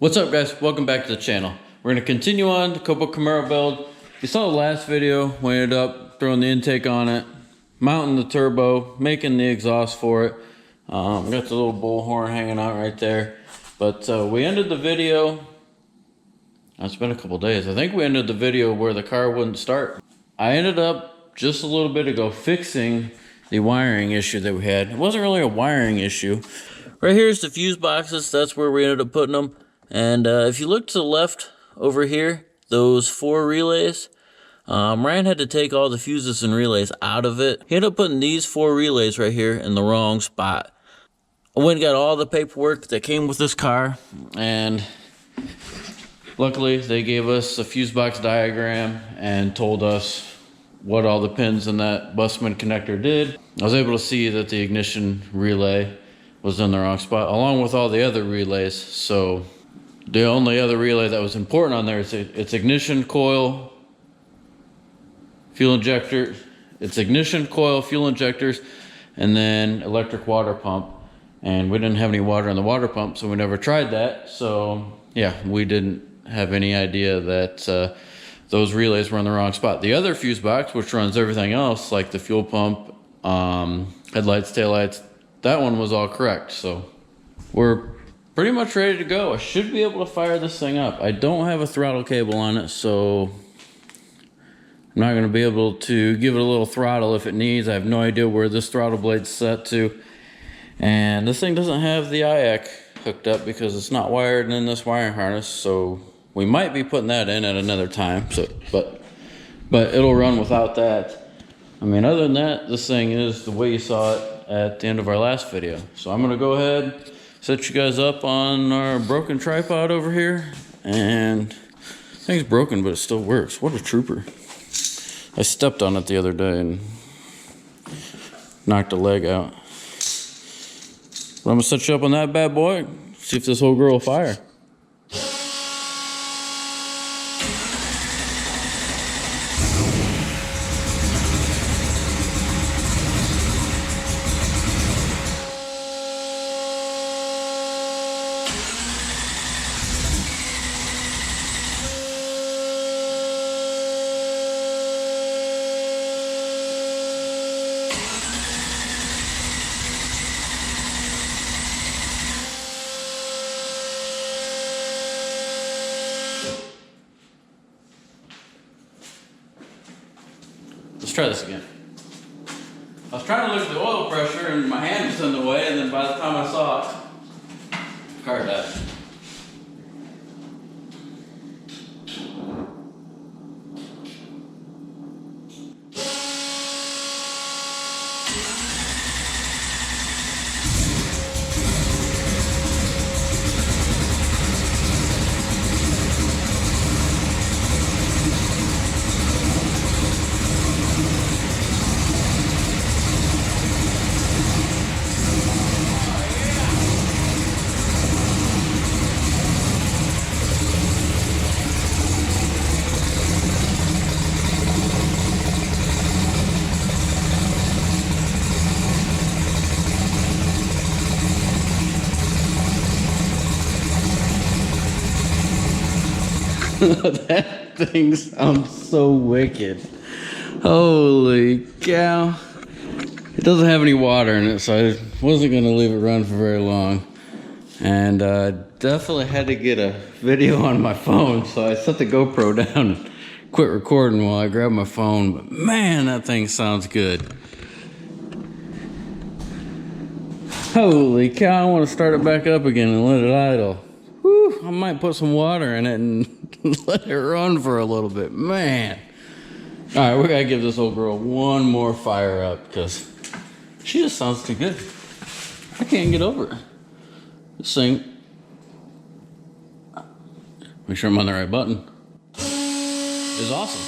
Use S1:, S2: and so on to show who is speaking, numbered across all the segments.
S1: What's up, guys? Welcome back to the channel. We're going to continue on the COPO Camaro build. You saw the last video, we ended up throwing the intake on it, mounting the turbo, making the exhaust for it. Got the little bullhorn hanging out right there. But we ended the video, it's been a couple days, I think we ended the video where the car wouldn't start. I ended up just a little bit ago fixing the wiring issue that we had. It wasn't really a wiring issue. Right here's the fuse boxes, that's where we ended up putting them. And if you look to the left over here, those 4 relays, Ryan had to take all the fuses and relays out of it. He ended up putting these 4 relays right here in the wrong spot. I went and got all the paperwork that came with this car, and luckily they gave us a fuse box diagram and told us what all the pins in that busman connector did. I was able to see that the ignition relay was in the wrong spot, along with all the other relays. So the only other relay that was important on there is its ignition coil, fuel injector, its ignition coil, fuel injectors, and then electric water pump. And we didn't have any water in the water pump, so we never tried that. So yeah, we didn't have any idea that those relays were in the wrong spot. The other fuse box, which runs everything else, like the fuel pump, headlights, taillights, that one was all correct. So we're pretty much ready to go. I should be able to fire this thing up. I don't have a throttle cable on it, so I'm not going to be able to give it a little throttle if it needs. I have no idea where this throttle blade's set to. And this thing doesn't have the IAC hooked up because it's not wired in this wiring harness, so we might be putting that in at another time. So, but it'll run without that. I mean, other than that, this thing is the way you saw it at the end of our last video. So I'm going to go ahead, set you guys up on our broken tripod over here. And the thing's broken, but it still works. What a trooper. I stepped on it the other day and knocked a leg out. But I'm gonna set you up on that bad boy, see if this whole girl will fire. Let's try this again. I was trying to look at the oil pressure and my hand was in the way, and then by the time I saw it, the car died. That thing sounds so wicked. Holy cow. It doesn't have any water in it, so I wasn't going to leave it run for very long. And definitely had to get a video on my phone, so I set the GoPro down and quit recording while I grabbed my phone. But man, that thing sounds good. Holy cow, I want to start it back up again and let it idle. Whew, I might put some water in it and let it run for a little bit. Man. All right, we gotta give this old girl one more fire up because she just sounds too good. I can't get over it. This thing, make sure I'm on the right button, is awesome.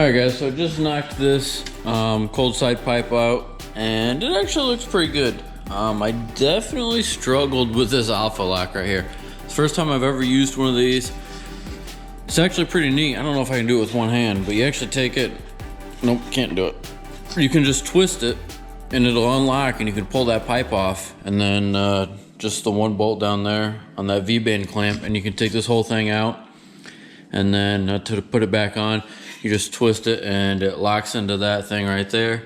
S1: Alright guys, so I just knocked this cold side pipe out, and it actually looks pretty good. I definitely struggled with this alpha lock right here. It's the first time I've ever used one of these. It's actually pretty neat. I don't know if I can do it with one hand, but you actually take it, nope, can't do it. You can just twist it and it'll unlock and you can pull that pipe off, and then just the one bolt down there on that V-band clamp, and you can take this whole thing out, and then to put it back on, you just twist it and it locks into that thing right there.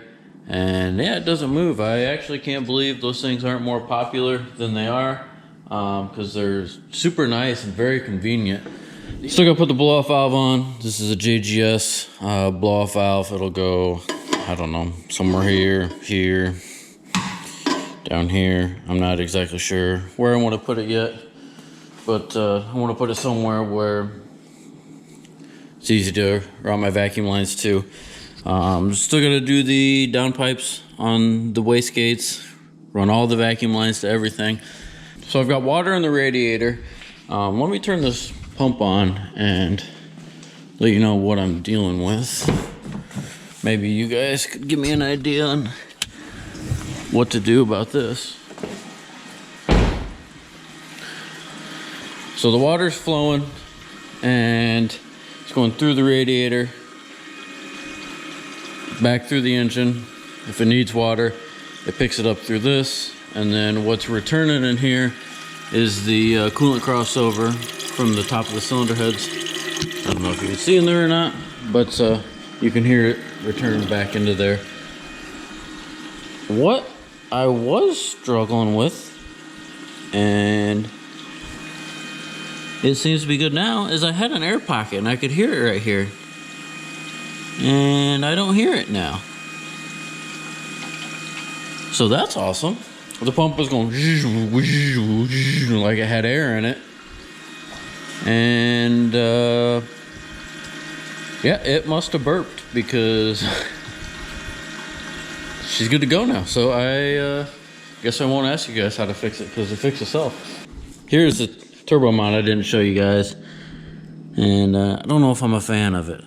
S1: And yeah, it doesn't move. I actually can't believe those things aren't more popular than they are, because they're super nice and very convenient. Still gotta put the blow-off valve on. This is a JGS blow-off valve. It'll go, I don't know, somewhere here, down here. I'm not exactly sure where I want to put it yet, but I want to put it somewhere where it's easy to route my vacuum lines to. Still gonna do the downpipes on the wastegates, run all the vacuum lines to everything. So I've got water in the radiator. Let me turn this pump on and let you know what I'm dealing with. Maybe you guys could give me an idea on what to do about this. So the water's flowing and it's going through the radiator, back through the engine. If it needs water, it picks it up through this, and then what's returning in here is the coolant crossover from the top of the cylinder heads. I don't know if you can see in there or not, but you can hear it return back into there. What I was struggling with, and it seems to be good now, is I had an air pocket and I could hear it right here. And I don't hear it now. So that's awesome. The pump was going like it had air in it. And yeah, it must have burped because she's good to go now. So I guess I won't ask you guys how to fix it because it fixed itself. Here's the turbo mount I didn't show you guys. And I don't know if I'm a fan of it.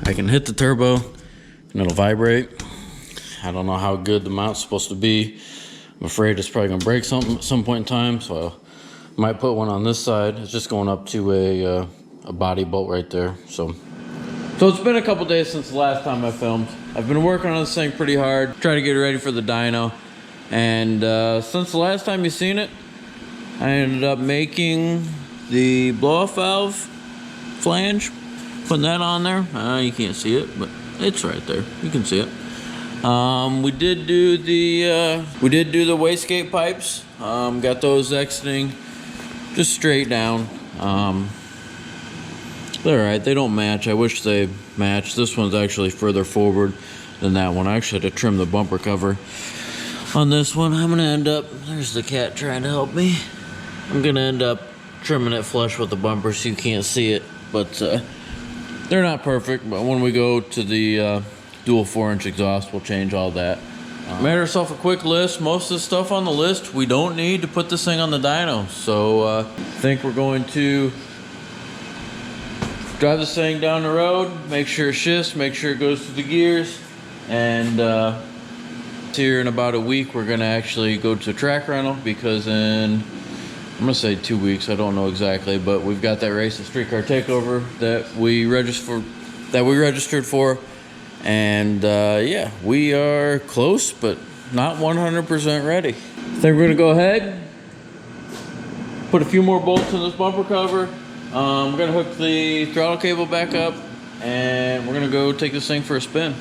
S1: I can hit the turbo and it'll vibrate. I don't know how good the mount's supposed to be. I'm afraid it's probably gonna break something at some point in time, so I might put one on this side. It's just going up to a body bolt right there. So it's been a couple days since the last time I filmed. I've been working on this thing pretty hard, trying to get it ready for the dyno. And since the last time you've seen it, I ended up making the blow-off valve flange, putting that on there. You can't see it, but it's right there. You can see it. We did do the wastegate pipes. Got those exiting just straight down. They're alright. They don't match. I wish they matched. This one's actually further forward than that one. I actually had to trim the bumper cover on this one. I'm gonna end up, there's the cat trying to help me. I'm gonna end up trimming it flush with the bumper so you can't see it, but they're not perfect. But when we go to the dual 4-inch exhaust, we'll change all that. Made ourselves a quick list. Most of the stuff on the list we don't need to put this thing on the dyno. So I think we're going to drive this thing down the road, make sure it shifts, make sure it goes through the gears, and here in about a week we're gonna actually go to a track rental, because in, I'm gonna say 2 weeks, I don't know exactly, but we've got that race at Streetcar Takeover that we registered for, and yeah, we are close but not 100% ready. I think we're gonna go ahead, put a few more bolts in this bumper cover. We're gonna hook the throttle cable back up, and we're gonna go take this thing for a spin.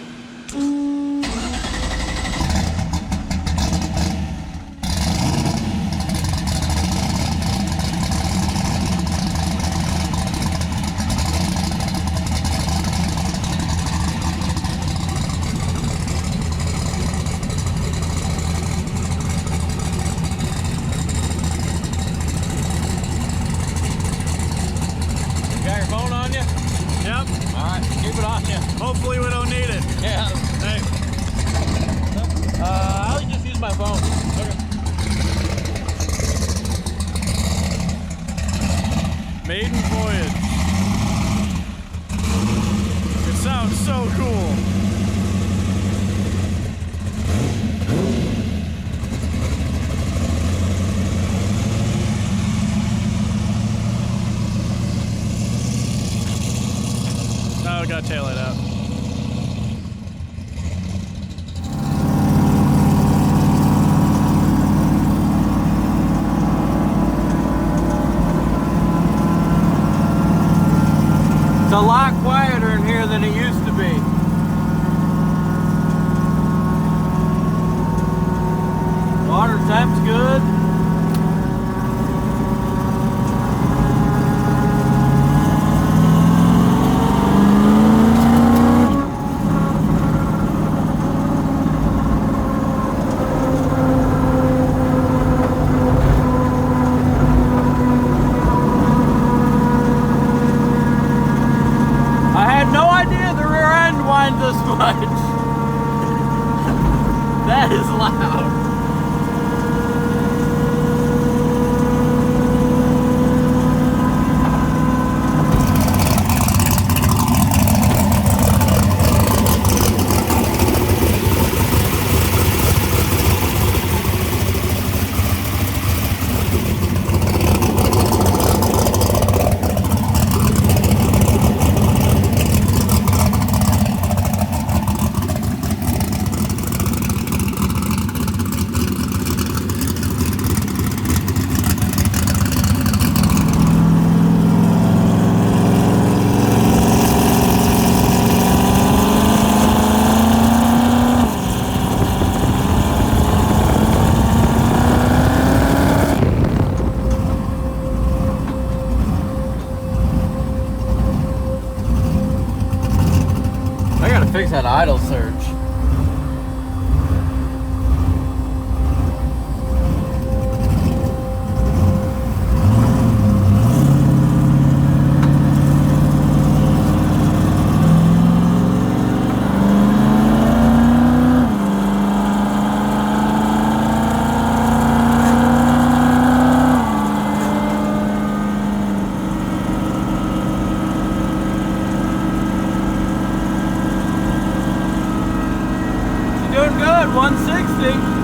S2: Hopefully we don't need it.
S1: Yeah.
S2: Hey.
S1: I'll just use my phone.
S2: Okay. Maiden voyage. It's got taillight out.
S1: It's a lot quieter in here than it used to be. Water temp's good. This much. That is loud. Fix that idle surge. Doing good, 160.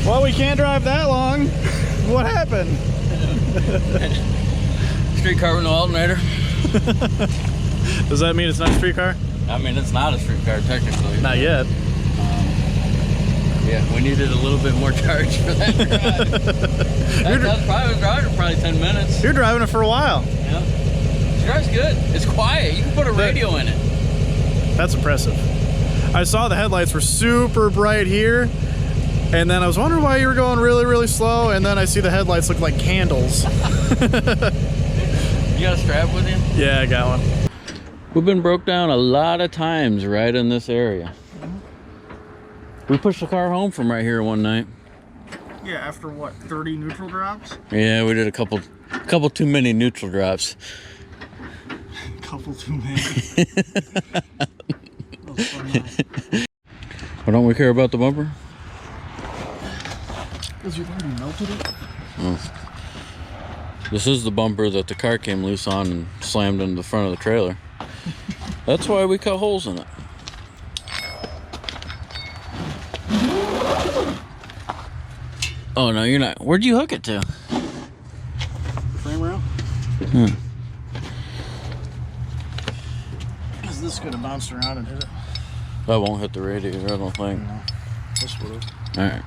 S2: Well, we can't drive that long. What happened?
S1: Streetcar with no alternator.
S2: Does that mean it's not a streetcar?
S1: I mean, it's not a streetcar technically.
S2: Not yet.
S1: Yeah, we needed a little bit more charge for that drive. That's probably driving probably 10 minutes.
S2: You're driving it for a while.
S1: Yeah. It drives good. It's quiet. You can put a radio in it.
S2: That's impressive. I saw the headlights were super bright here, and then I was wondering why you were going really, really slow, and then I see the headlights look like candles.
S1: You got a strap with you?
S2: Yeah, I got one.
S1: We've been broke down a lot of times right in this area. We pushed the car home from right here one night.
S2: Yeah, after what, 30 neutral drops?
S1: Yeah, we did a couple too many neutral drops.
S2: Couple too many.
S1: Well, don't we care about the bumper?
S2: Because you've already melted it?
S1: Oh. This is the bumper that the car came loose on and slammed into the front of the trailer. That's why we cut holes in it. Oh, no, you're not. Where'd you hook it to?
S2: Frame rail?
S1: Hmm.
S2: Because this could have bounced around and hit it.
S1: That won't hit the radiator, I don't think.
S2: No, this would have.
S1: All right.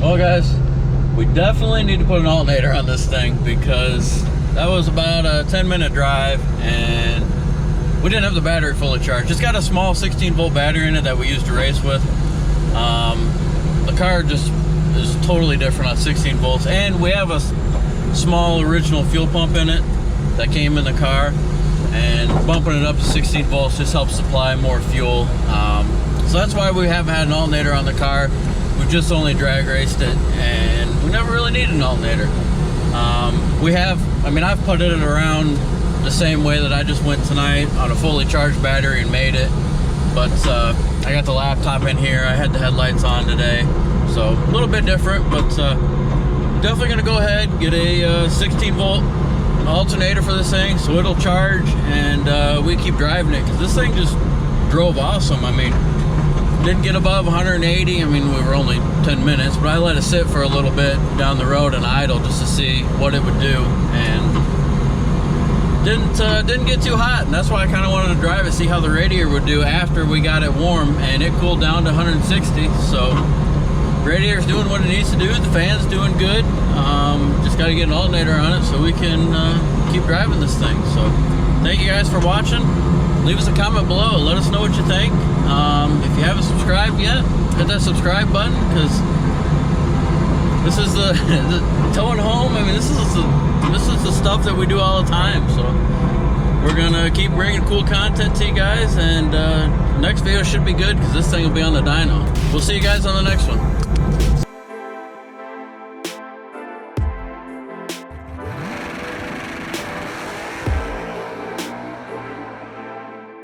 S1: Well, guys, we definitely need to put an alternator on this thing because that was about a 10-minute drive and we didn't have the battery fully charged. It's got a small 16-volt battery in it that we used to race with. The car just is totally different on 16 volts, and we have a small original fuel pump in it that came in the car, and bumping it up to 16 volts just helps supply more fuel. So that's why we haven't had an alternator on the car. We've just only drag raced it, and we never really needed an alternator. I've put it around the same way that I just went tonight on a fully charged battery and made it. But I got the laptop in here. I had the headlights on today, so a little bit different, but definitely gonna go ahead and get a 16 volt alternator for this thing, so it'll charge and we keep driving it, because this thing just drove awesome. I mean, didn't get above 180. I mean, we were only 10 minutes, but I let it sit for a little bit down the road and idle just to see what it would do, and didn't get too hot, and that's why I kind of wanted to drive it, see how the radiator would do after we got it warm, and it cooled down to 160. So radiator's doing what it needs to do, the fan's doing good. Just got to get an alternator on it so we can keep driving this thing. So thank you guys for watching. Leave us a comment below, let us know what you think. If you haven't subscribed yet, hit that subscribe button, because this is the towing home. I mean, this is the stuff that we do all the time. So we're gonna keep bringing cool content to you guys, and next video should be good, because this thing will be on the dyno. We'll see you guys on the next one.